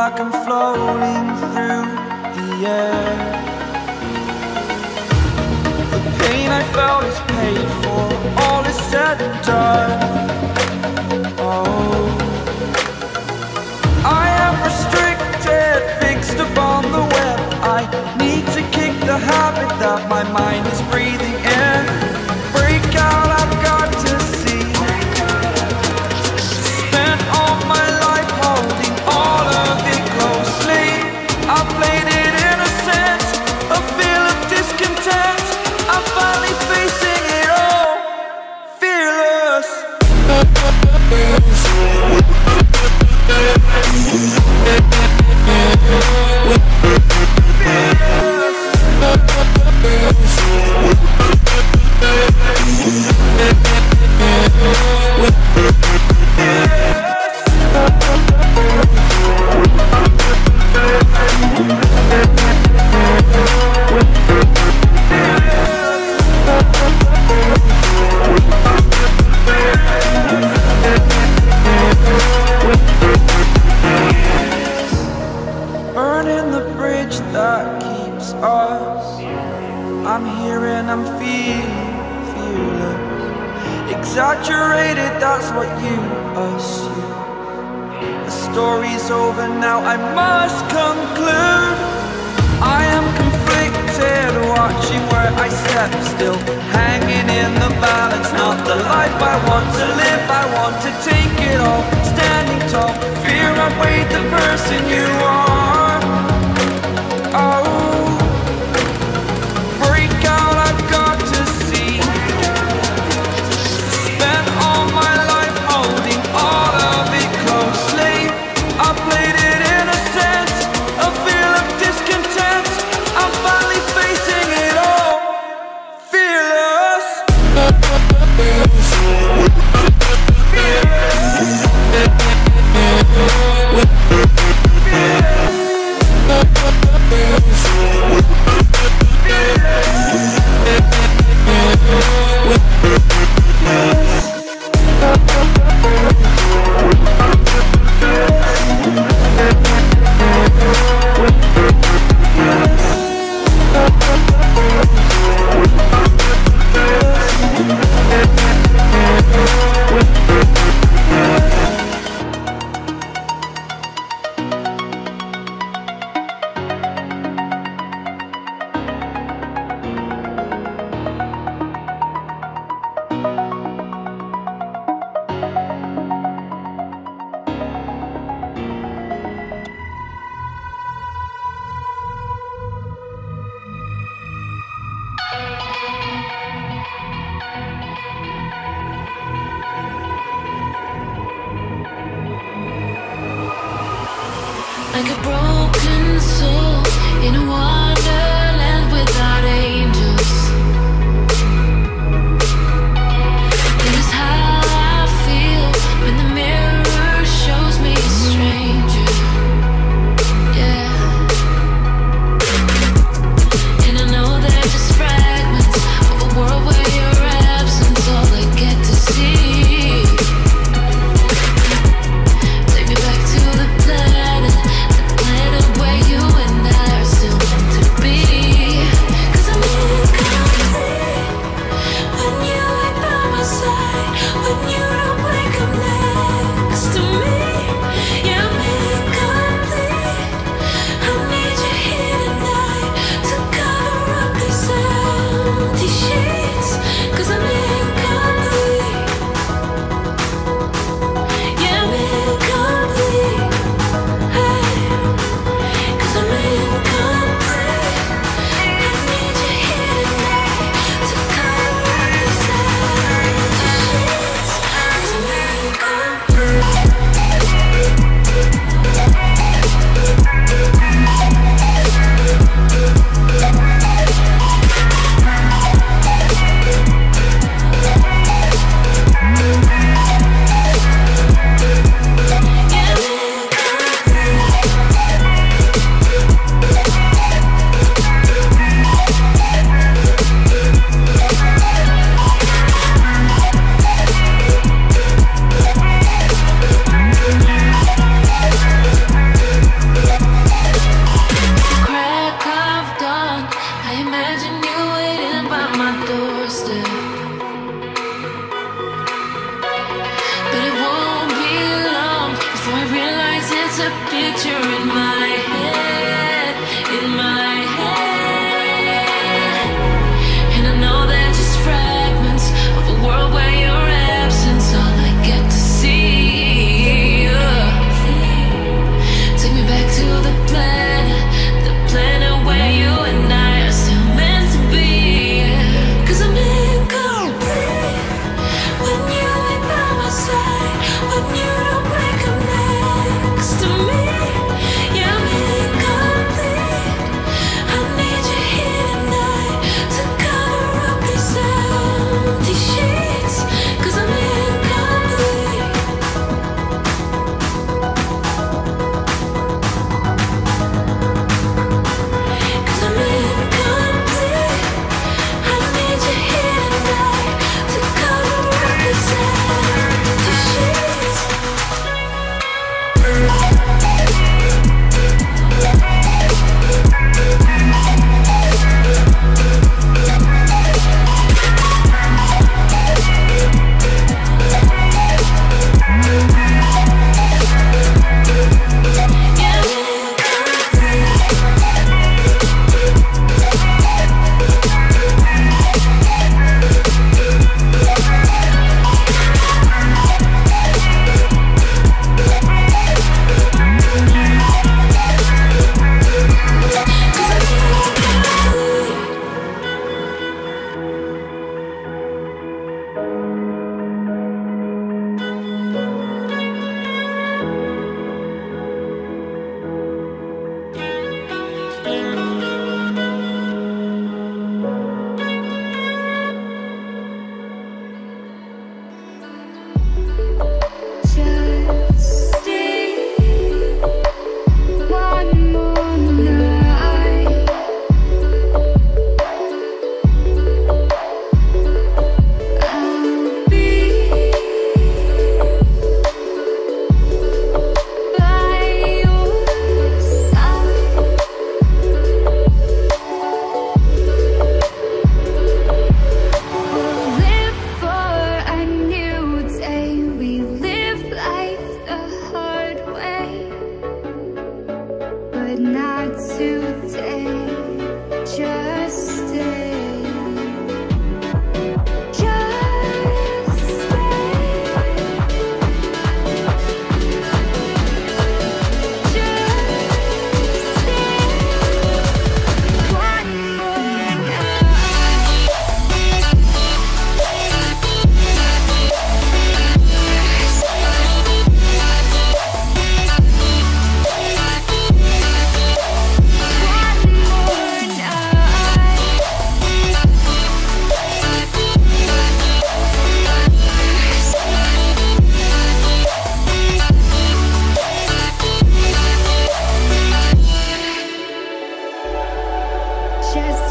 like I'm floating through the air. The pain I felt is paid for, all is said and done. Oh, I am restricted, fixed upon the web. I need to kick the habit that my mind is breathing in. Break out, I've got to see. Spent all my life holding all of it closely. I played it innocent, a feel of discontent. I'm finally facing it all, fearless. Burning the bridge that keeps us. I'm here and I'm feeling fearless. Exaggerated, that's what you assume. The story's over now, I must conclude. I am conflicted, watching where I step still, hanging in the balance. Not the life I want to live, I want to take it all. Standing tall, fear I weighed the person you are. Oh, break out, I've got to see. Spent all my life holding all of it closely. I played it innocent, a feel of discontent. I'm finally facing it all, fearless. Like a broken soul in a wonderland without angels. That is how I feel when the mirror shows me a stranger. Yeah. And I know they're just fragments of a world where your absence all I get to see. Take me back to the planet in my head, and I know they're just fragments of a world where your absence all I get to see. Take me back to the planet where you and I are still meant to be. 'Cause I'm incomplete when you ain't by my side, when you don't wake up next to me. Yeah, I'm incomplete. I need you here tonight to cover up these empty sheets. 'Cause I'm incomplete. 'Cause I'm incomplete. I need you here tonight to cover up these empty sheets. Yeah, I'm just stay one more night. I'll be by your side. We'll live for a new day. We live life the hard way, but not today. Just stay. Just stay. Just stay. One more just